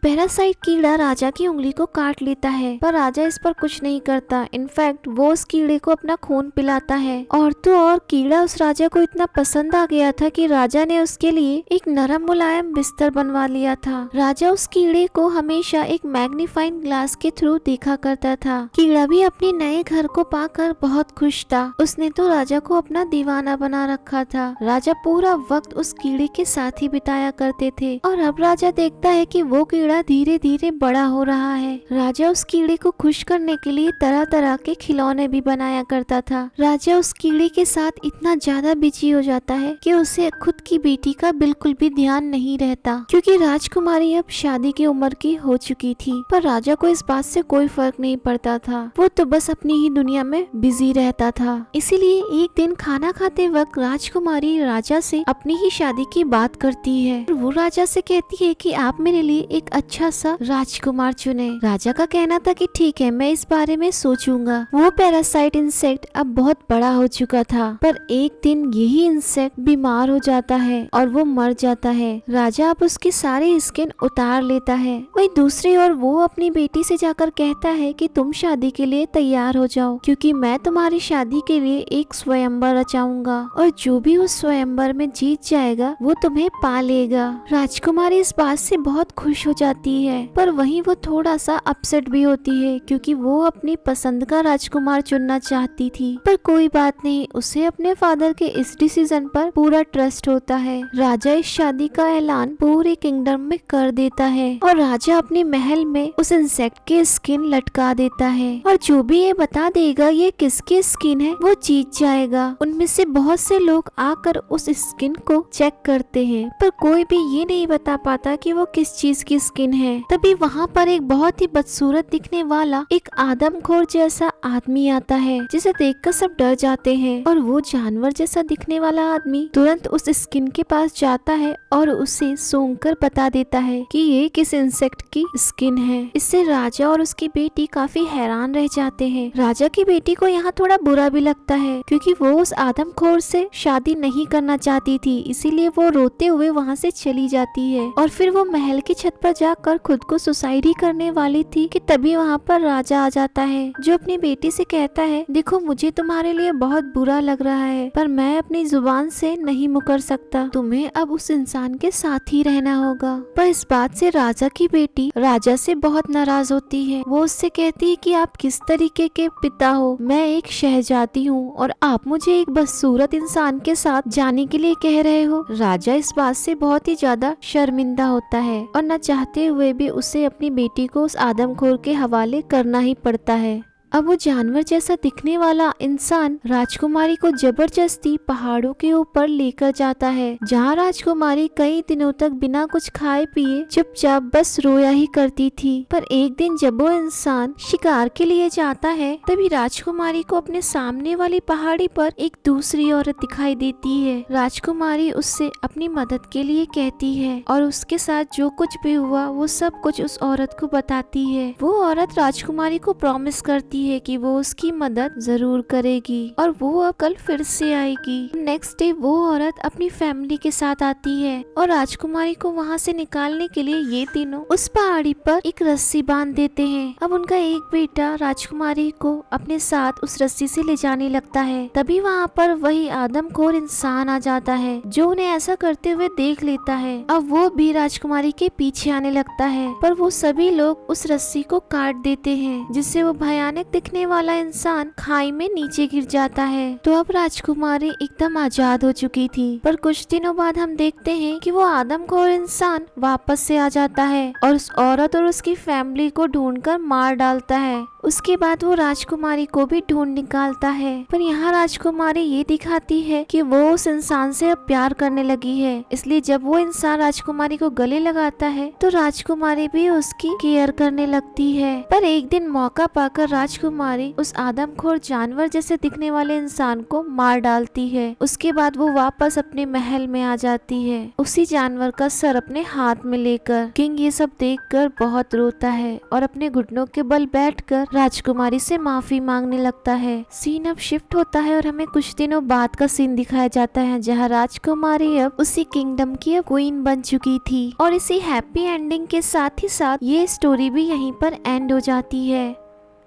Parasite कीड़ा राजा की उंगली को काट लेता है, पर राजा इस पर कुछ नहीं करता। इनफैक्ट वो उस कीड़े को अपना खून पिलाता है। और तो और कीड़ा उस राजा को इतना पसंद आ गया था कि राजा ने उसके लिए एक नरम मुलायम बिस्तर बनवा लिया था। राजा उस कीड़े को हमेशा एक मैग्नीफाइंग ग्लास के थ्रू देखा करता था। कीड़ा भी अपने नए घर को पाकर बहुत खुश था। उसने तो राजा को अपना दीवाना बना रखा था। राजा पूरा वक्त उस कीड़े के साथ ही बिताया करते थे। और अब राजा देखता है कि वो कीड़ा धीरे धीरे बड़ा हो रहा है। राजा उस कीड़े को खुश करने के लिए तरह तरह के खिलौने भी बनाया करता था। राजा उस कीड़े के साथ इतना ज्यादा बिजी हो जाता है कि उसे खुद की बेटी का बिल्कुल भी ध्यान नहीं रहता, क्योंकि राजकुमारी अब शादी की उम्र की हो चुकी थी। पर राजा को इस बात से कोई फर्क नहीं पड़ता था। वो तो बस अपनी ही दुनिया में बिजी रहता था। इसीलिए एक दिन खाना खाते वक्त राजकुमारी राजा से अपनी ही शादी की बात करती है। वो राजा से कहती है कि आप मेरे लिए एक अच्छा सा राजकुमार चुने। राजा का कहना था कि ठीक है, मैं इस बारे में सोचूंगा। वो पैरासाइट इंसेक्ट अब बहुत बड़ा हो चुका था, पर एक दिन यही इंसेक्ट बीमार हो जाता है और वो मर जाता है। राजा अब उसकी सारी स्किन उतार लेता है। वही दूसरी ओर वो अपनी बेटी से जाकर कहता है कि तुम शादी के लिए तैयार हो जाओ, क्योंकि मैं तुम्हारी शादी के लिए एक स्वयंवर रचाऊंगा और जो भी उस स्वयंवर में जीत जाएगा वो तुम्हें पा लेगा। राजकुमारी इस बात से बहुत खुश हो जाती है, पर वहीं वो थोड़ा सा अपसेट भी होती है, क्योंकि वो अपनी पसंद का राजकुमार चुनना चाहती थी। पर कोई बात नहीं, उसे अपने फादर के इस डिसीजन पर पूरा ट्रस्ट होता है। राजा इस शादी का ऐलान पूरे किंगडम में कर देता है और राजा अपने महल में उस इंसेक्ट के स्किन लटका देता है, और जो भी ये बता देगा ये किसकी स्किन है वो जीत जाएगा। उनमें से बहुत से लोग आकर उस स्किन को चेक करते हैं, पर कोई भी ये नहीं बता पाता कि वो किस चीज की स्किन है। तभी वहाँ पर एक बहुत ही बदसूरत दिखने वाला एक आदमखोर जैसा आदमी आता है, जिसे देखकर सब डर जाते हैं। और वो जानवर जैसा दिखने वाला आदमी तुरंत उस स्किन के पास जाता है और उसे सूंघकर बता देता है कि ये किस इंसेक्ट की स्किन है। इससे राजा और उसकी बेटी काफी हैरान रह जाते हैं। राजा की बेटी को यहाँ थोड़ा बुरा भी लगता है, क्योंकि वो उस आदमखोर से शादी नहीं करना चाहती थी, इसीलिए वो रोते हुए वहाँ से चली जाती है। और फिर वो महल की छत पर जाकर खुद को सुसाइड ही करने वाली थी कि तभी वहाँ पर राजा आ जाता है, जो अपनी बेटी से कहता है, देखो मुझे तुम्हारे लिए बहुत बुरा लग रहा है, पर मैं अपनी जुबान से नहीं मुकर सकता। तुम्हें अब उस इंसान के साथ ही रहना होगा। पर इस बात से राजा की बेटी राजा से बहुत नाराज होती है। वो उससे कहती है कि आप किस तरीके के पिता हो, मैं एक शहजादी हूँ और आप मुझे एक बदसूरत इंसान के साथ जाने के लिए कह रहे हो। राजा इस बात से बहुत ही ज्यादा शर्मिंदा होता है और न चाहते हुए भी उसे अपनी बेटी को उस आदमखोर के हवाले करना ही पड़ता है। अब वो जानवर जैसा दिखने वाला इंसान राजकुमारी को जबरदस्ती पहाड़ों के ऊपर लेकर जाता है, जहाँ राजकुमारी कई दिनों तक बिना कुछ खाए पिए चुपचाप बस रोया ही करती थी। पर एक दिन जब वो इंसान शिकार के लिए जाता है, तभी राजकुमारी को अपने सामने वाली पहाड़ी पर एक दूसरी औरत दिखाई देती है। राजकुमारी उससे अपनी मदद के लिए कहती है और उसके साथ जो कुछ भी हुआ वो सब कुछ उस औरत को बताती है। वो औरत राजकुमारी को प्रॉमिस करती है कि वो उसकी मदद जरूर करेगी और वो अब कल फिर से आएगी। नेक्स्ट डे वो औरत अपनी फैमिली के साथ आती है और राजकुमारी को वहाँ से निकालने के लिए ये तीनों उस पहाड़ी पर एक रस्सी बांध देते हैं। अब उनका एक बेटा राजकुमारी को अपने साथ उस रस्सी से ले जाने लगता है। तभी वहाँ पर वही आदमखोर इंसान आ जाता है, जो उन्हें ऐसा करते हुए देख लेता है। अब वो भी राजकुमारी के पीछे आने लगता है, पर वो सभी लोग उस रस्सी को काट देते हैं, जिससे वो भयानक दिखने वाला इंसान खाई में नीचे गिर जाता है। तो अब राजकुमारी एकदम आजाद हो चुकी थी। पर कुछ दिनों बाद हम देखते हैं कि वो आदमखोर इंसान वापस से आ जाता है और उस औरत और उसकी फैमिली को ढूंढकर मार डालता है। उसके बाद वो राजकुमारी को भी ढूंढ निकालता है। पर यहाँ राजकुमारी ये दिखाती है कि वो उस इंसान से अब प्यार करने लगी है, इसलिए जब वो इंसान राजकुमारी को गले लगाता है तो राजकुमारी भी उसकी केयर करने लगती है। पर एक दिन मौका पाकर राजकुमारी उस आदमखोर जानवर जैसे दिखने वाले इंसान को मार डालती है। उसके बाद वो वापस अपने महल में आ जाती है, उसी जानवर का सर अपने हाथ में लेकर। किंग ये सब देखकर बहुत रोता है और अपने घुटनों के बल बैठकर राजकुमारी से माफी मांगने लगता है। सीन अब शिफ्ट होता है और हमें कुछ दिनों बाद का सीन दिखाया जाता है जहाँ राजकुमारी अब उसी किंगडम की अब क्वीन बन चुकी थी। और इसी हैप्पी एंडिंग के साथ ही साथ ये स्टोरी भी यहीं पर एंड हो जाती है।